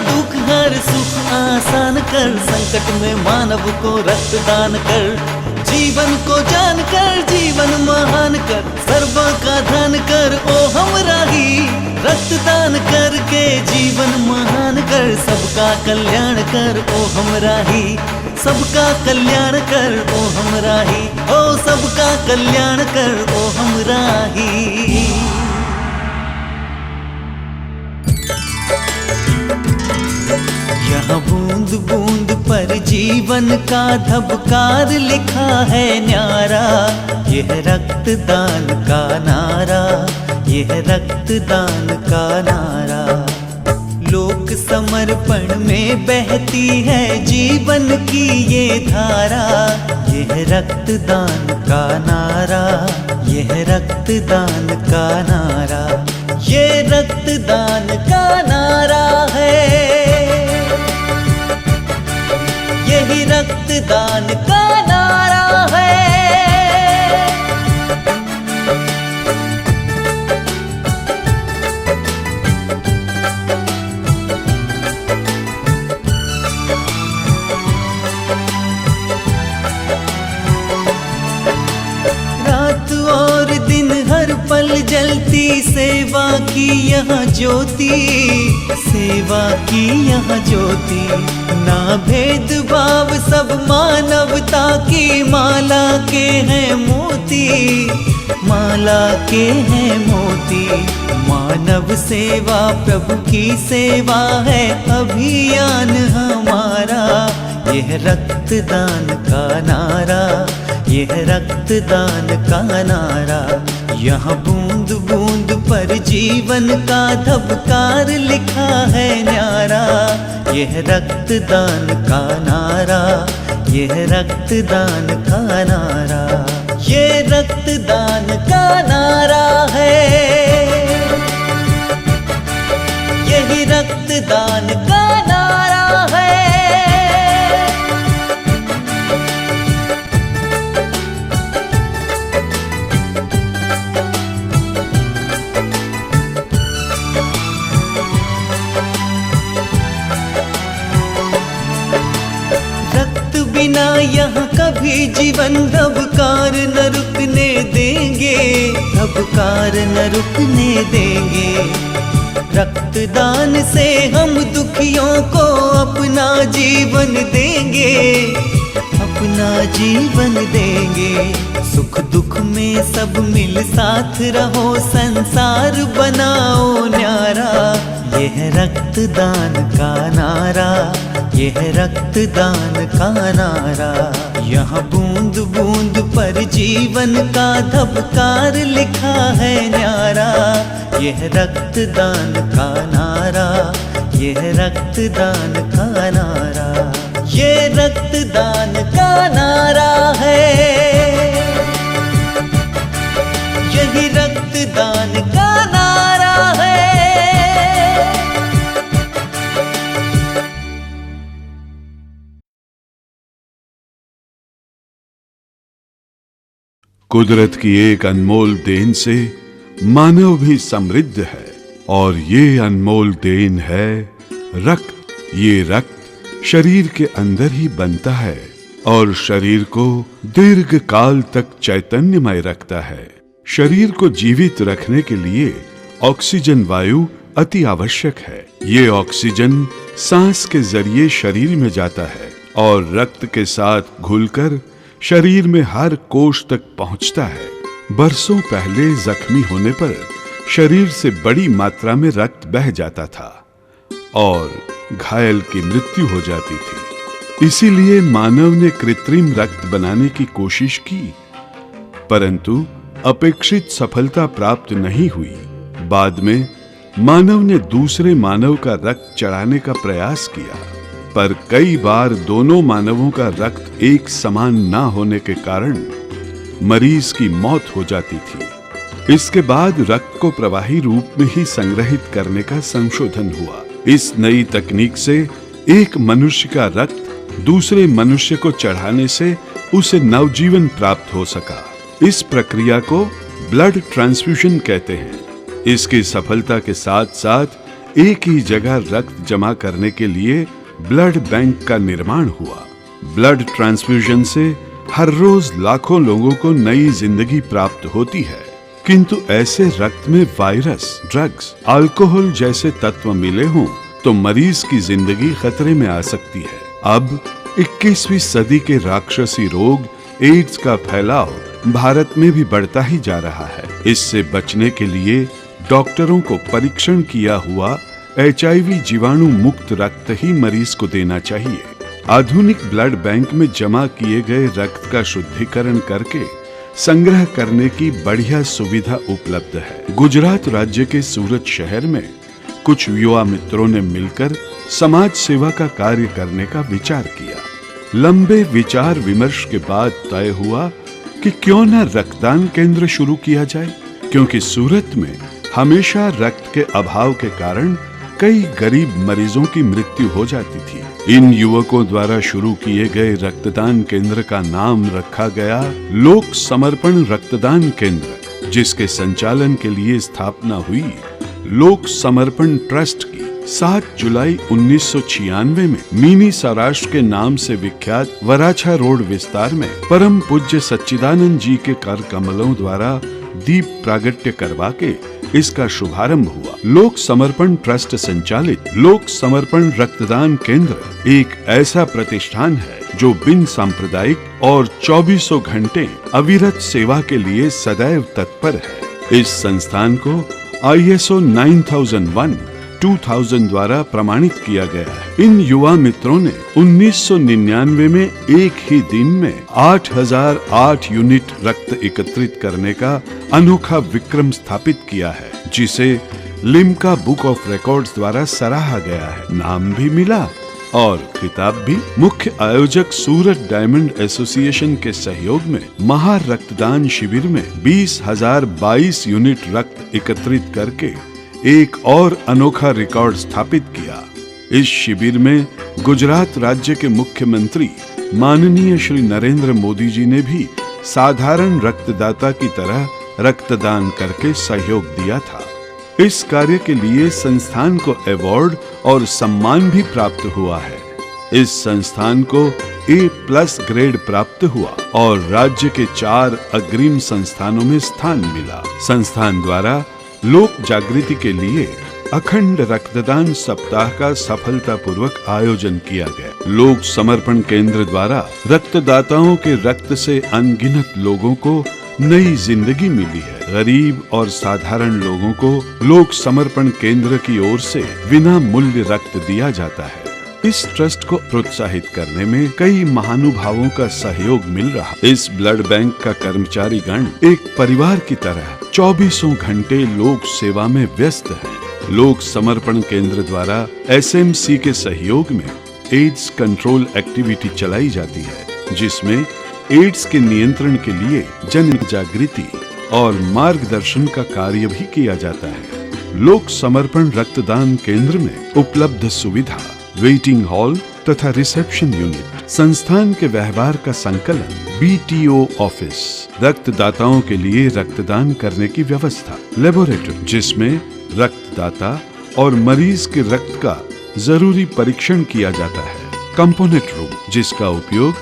दुख हर सुख आसान कर, संकट में मानव को रक्तदान कर, जीवन को जान कर जीवन महान कर, सर्व का दान कर ओ हमरा ही, रक्तदान करके जीवन महान कर, सबका कल्याण कर ओ हमरा ही, सबका कल्याण कर ओ हमरा ही, ओ सबका कल्याण कर ओ हमरा ही। यहाँ बूंद बूंद पर जीवन का धबकार लिखा है न्यारा, यह रक्तदान का नारा, यह रक्तदान का नारा। लोक समर्पण में बहती है जीवन की ये धारा, यह रक्तदान का नारा, यह रक्तदान का नारा, ये रक्तदान का नारा है, यही रक्तदान का नारा है। रात और दिन हर पल जलती सेवा की यहाँ ज्योति, सेवा की यहाँ ज्योति, ना भेदभाव सब मानवता की माला के हैं मोती, माला के हैं मोती। मानव सेवा प्रभु की सेवा है अभियान हमारा, यह रक्तदान का नारा, यह रक्तदान का नारा। यहाँ बूंद बूंद पर जीवन का धबकार लिखा है न्यारा, यह रक्तदान का नारा, यह रक्तदान का नारा, ये रक्तदान का नारा है, यही रक्तदान का नारा है। बिना यहाँ कभी जीवन धबकार न रुकने देंगे, धबकार न रुकने देंगे। रक्तदान से हम दुखियों को अपना जीवन देंगे, अपना जीवन देंगे। सुख दुख में सब मिल साथ रहो, संसार बनाओ न्यारा, यह रक्तदान का नारा, यह रक्तदान का नारा। यहाँ बूंद बूंद पर जीवन का धबकार लिखा है न्यारा, यह रक्तदान का नारा, यह रक्तदान का नारा, ये रक्तदान का नारा है, यही रक्तदान का नारा है। कुदरत की एक अनमोल देन से मानव भी समृद्ध है, और ये अनमोल देन है रक्त। ये रक्त शरीर के अंदर ही बनता है और शरीर को दीर्घ काल तक चैतन्यमय रखता है। शरीर को जीवित रखने के लिए ऑक्सीजन वायु अति आवश्यक है। ये ऑक्सीजन सांस के जरिए शरीर में जाता है और रक्त के साथ घुलकर शरीर में हर कोश तक पहुंचता है। बरसों पहले जख्मी होने पर शरीर से बड़ी मात्रा में रक्त बह जाता था और घायल की मृत्यु हो जाती थी। इसीलिए मानव ने कृत्रिम रक्त बनाने की कोशिश की, परंतु अपेक्षित सफलता प्राप्त नहीं हुई। बाद में मानव ने दूसरे मानव का रक्त चढ़ाने का प्रयास किया, पर कई बार दोनों मानवों का रक्त एक समान ना होने के कारण मरीज की मौत हो जाती थी। इसके बाद रक्त को प्रवाही रूप में ही संग्रहित करने का संशोधन हुआ। इस नई तकनीक से एक मनुष्य का रक्त दूसरे मनुष्य को चढ़ाने से उसे नवजीवन प्राप्त हो सका। इस प्रक्रिया को ब्लड ट्रांसफ्यूजन कहते हैं। इसकी सफलता के साथ साथ एक ही जगह रक्त जमा करने के लिए ब्लड बैंक का निर्माण हुआ। ब्लड ट्रांसफ्यूजन से हर रोज लाखों लोगों को नई जिंदगी प्राप्त होती है, किंतु ऐसे रक्त में वायरस, ड्रग्स, अल्कोहल जैसे तत्व मिले हों तो मरीज की जिंदगी खतरे में आ सकती है। अब 21वीं सदी के राक्षसी रोग एड्स का फैलाव भारत में भी बढ़ता ही जा रहा है। इससे बचने के लिए डॉक्टरों को परीक्षण किया हुआ HIV जीवाणु मुक्त रक्त ही मरीज को देना चाहिए। आधुनिक ब्लड बैंक में जमा किए गए रक्त का शुद्धिकरण करके संग्रह करने की बढ़िया सुविधा उपलब्ध है। गुजरात राज्य के सूरत शहर में कुछ युवा मित्रों ने मिलकर समाज सेवा का कार्य करने का विचार किया। लंबे विचार विमर्श के बाद तय हुआ कि क्यों न रक्तदान केंद्र शुरू किया जाए, क्योंकि सूरत में हमेशा रक्त के अभाव के कारण कई गरीब मरीजों की मृत्यु हो जाती थी। इन युवकों द्वारा शुरू किए गए रक्तदान केंद्र का नाम रखा गया लोक समर्पण रक्तदान केंद्र, जिसके संचालन के लिए स्थापना हुई लोक समर्पण ट्रस्ट की। 7 जुलाई 1996 में मिनी सौराष्ट्र के नाम से विख्यात वराछा रोड विस्तार में परम पूज्य सच्चिदानंद जी के कर कमलों द्वारा दीप प्रागट्य करवा के इसका शुभारंभ हुआ। लोक समर्पण ट्रस्ट संचालित लोक समर्पण रक्तदान केंद्र एक ऐसा प्रतिष्ठान है जो बिन सांप्रदायिक और 2400 घंटे अविरत सेवा के लिए सदैव तत्पर है। इस संस्थान को ISO 9001/2000 द्वारा प्रमाणित किया गया है। इन युवा मित्रों ने 1999 में एक ही दिन में 8008 यूनिट रक्त एकत्रित करने का अनोखा विक्रम स्थापित किया है, जिसे लिम्का बुक ऑफ रिकॉर्ड्स द्वारा सराहा गया है। नाम भी मिला और खिताब भी। मुख्य आयोजक सूरत डायमंड एसोसिएशन के सहयोग में महा रक्तदान शिविर में 20,022 यूनिट रक्त एकत्रित करके एक और अनोखा रिकॉर्ड स्थापित किया। इस शिविर में गुजरात राज्य के मुख्यमंत्री माननीय श्री नरेंद्र मोदी जी ने भी साधारण रक्तदाता की तरह रक्तदान करके सहयोग दिया था। इस कार्य के लिए संस्थान को अवार्ड और सम्मान भी प्राप्त हुआ है। इस संस्थान को A+ ग्रेड प्राप्त हुआ और राज्य के 4 अग्रिम संस्थानों में स्थान मिला। संस्थान द्वारा लोक जागृति के लिए अखंड रक्तदान सप्ताह का सफलतापूर्वक आयोजन किया गया। लोक समर्पण केंद्र द्वारा रक्तदाताओं के रक्त से अनगिनत लोगों को नई जिंदगी मिली है। गरीब और साधारण लोगों को लोक समर्पण केंद्र की ओर से बिना मूल्य रक्त दिया जाता है। इस ट्रस्ट को प्रोत्साहित करने में कई महानुभावों का सहयोग मिल रहा। इस ब्लड बैंक का कर्मचारी गण एक परिवार की तरह 24 घंटे लोक सेवा में व्यस्त है। लोक समर्पण केंद्र द्वारा SMC के सहयोग में एड्स कंट्रोल एक्टिविटी चलाई जाती है, जिसमें एड्स के नियंत्रण के लिए जन जागृति और मार्गदर्शन का कार्य भी किया जाता है। लोक समर्पण रक्तदान केंद्र में उपलब्ध सुविधा, वेटिंग हॉल तथा रिसेप्शन यूनिट, संस्थान के व्यवहार का संकलन, BTO ऑफिस, रक्तदाताओं के लिए रक्तदान करने की व्यवस्था, लेबोरेटरी जिसमें रक्तदाता और मरीज के रक्त का जरूरी परीक्षण किया जाता है, कंपोनेंट रूम जिसका उपयोग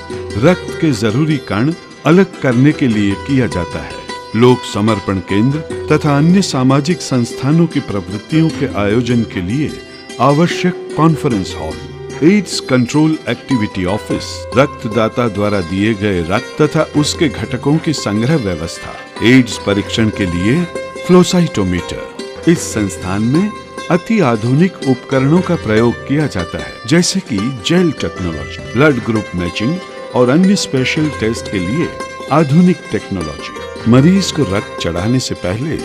रक्त के जरूरी कण अलग करने के लिए किया जाता है, लोक समर्पण केंद्र तथा अन्य सामाजिक संस्थानों की प्रवृत्तियों के आयोजन के लिए आवश्यक conference hall, AIDS control activity office, रक्तदाता द्वारा दिए गए रक्त तथा उसके घटकों की संग्रह व्यवस्था, एड्स परीक्षण के लिए फ्लोसाइटोमीटर। इस संस्थान में अति आधुनिक उपकरणों का प्रयोग किया जाता है, जैसे कि gel technology, blood group matching और अन्य स्पेशल टेस्ट के लिए आधुनिक टेक्नोलॉजी। मरीज को रक्त चढ़ाने से पहले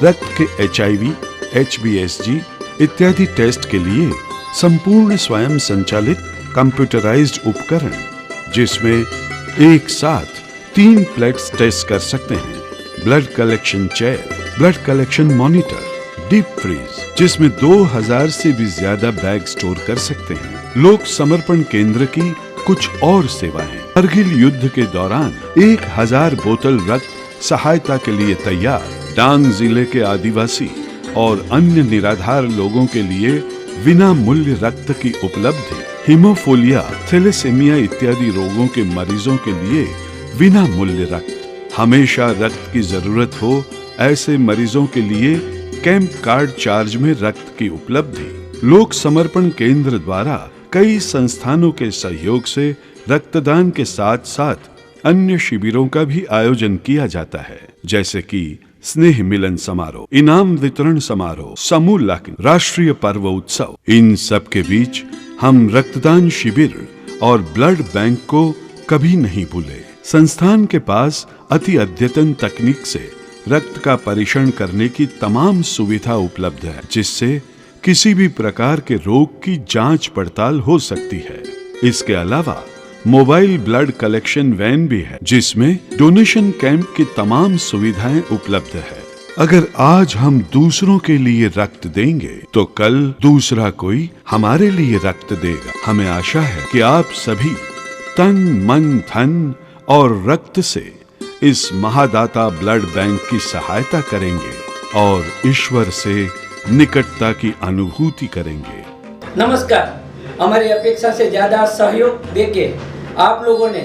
रक्त के HIV, HbSg इत्यादि टेस्ट के लिए संपूर्ण स्वयं संचालित कंप्यूटराइज्ड उपकरण, जिसमें एक साथ 3 प्लेट्स टेस्ट कर सकते हैं, blood collection chair, blood collection monitor, deep freeze जिसमें 2000 से भी ज्यादा बैग स्टोर कर सकते हैं। लोक समर्पण केंद्र की कुछ और सेवाएं, कारगिल युद्ध के दौरान 1000 बोतल रक्त सहायता के लिए तैयार। डांग जिले के आदिवासी और अन्य निराधार लोगों के लिए बिना मूल्य रक्त की उपलब्धि, हीमोफीलिया, थैलेसीमिया इत्यादि रोगों के मरीजों के लिए बिना मूल्य रक्त, हमेशा रक्त की जरूरत हो ऐसे मरीजों के लिए कैंप कार्ड चार्ज में रक्त की उपलब्धि। लोक समर्पण केंद्र द्वारा कई संस्थानों के सहयोग से रक्तदान के साथ साथ अन्य शिविरों का भी आयोजन किया जाता है, जैसे कि स्नेह मिलन समारोह, इनाम वितरण समारोह, समूह लगन, राष्ट्रीय पर्व उत्सव। इन सब के बीच हम रक्तदान शिविर और ब्लड बैंक को कभी नहीं भूले। संस्थान के पास अति अद्यतन तकनीक से रक्त का परीक्षण करने की तमाम सुविधा उपलब्ध है, जिससे किसी भी प्रकार के रोग की जांच पड़ताल हो सकती है। इसके अलावा मोबाइल ब्लड कलेक्शन वैन भी है, जिसमें डोनेशन कैंप की तमाम सुविधाएं उपलब्ध है। अगर आज हम दूसरों के लिए रक्त देंगे तो कल दूसरा कोई हमारे लिए रक्त देगा। हमें आशा है कि आप सभी तन मन धन और रक्त से इस महादाता ब्लड बैंक की सहायता करेंगे और ईश्वर से निकटता की अनुभूति करेंगे। नमस्कार। हमारी अपेक्षा से ज्यादा सहयोग देके आप लोगों ने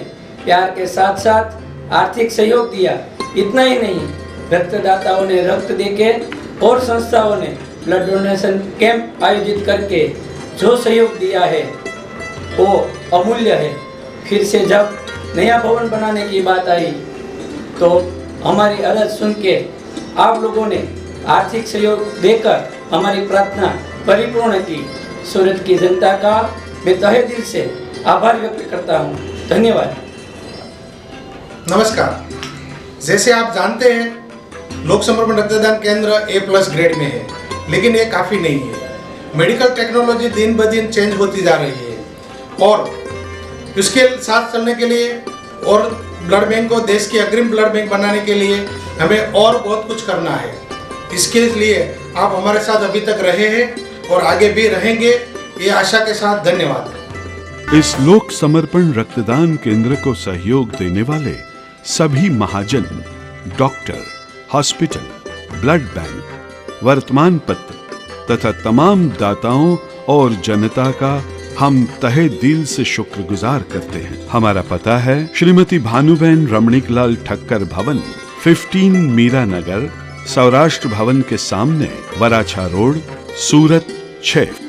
प्यार के साथ साथ आर्थिक सहयोग दिया। इतना ही नहीं, रक्तदाताओं ने रक्त देके और संस्थाओं ने ब्लड डोनेशन कैंप आयोजित करके जो सहयोग दिया है वो अमूल्य है। फिर से जब नया भवन बनाने की बात आई तो हमारी अर्ज सुन के आप लोगों ने आर्थिक सहयोग देकर हमारी प्रार्थना परिपूर्ण की। सूरत की जनता का मैं तहे दिल से आभार व्यक्त करता हूँ। धन्यवाद। नमस्कार। जैसे आप जानते हैं, लोक समर्पण रक्तदान केंद्र A+ ग्रेड में है, लेकिन ये काफ़ी नहीं है। मेडिकल टेक्नोलॉजी दिन ब दिन चेंज होती जा रही है और इसके साथ चलने के लिए और ब्लड बैंक को देश की अग्रिम ब्लड बैंक बनाने के लिए हमें और बहुत कुछ करना है। इसके लिए आप हमारे साथ अभी तक रहे हैं और आगे भी रहेंगे, ये आशा के साथ। धन्यवाद। इस लोक समर्पण रक्तदान केंद्र को सहयोग देने वाले सभी महाजन, डॉक्टर, हॉस्पिटल, ब्लड बैंक, वर्तमान पत्र तथा तमाम दाताओं और जनता का हम तहे दिल से शुक्रगुजार करते हैं। हमारा पता है श्रीमती भानुबेन रमणीकलाल ठक्कर भवन, 15 मीरा नगर, सौराष्ट्र भवन के सामने, वराछा रोड, सूरत 6।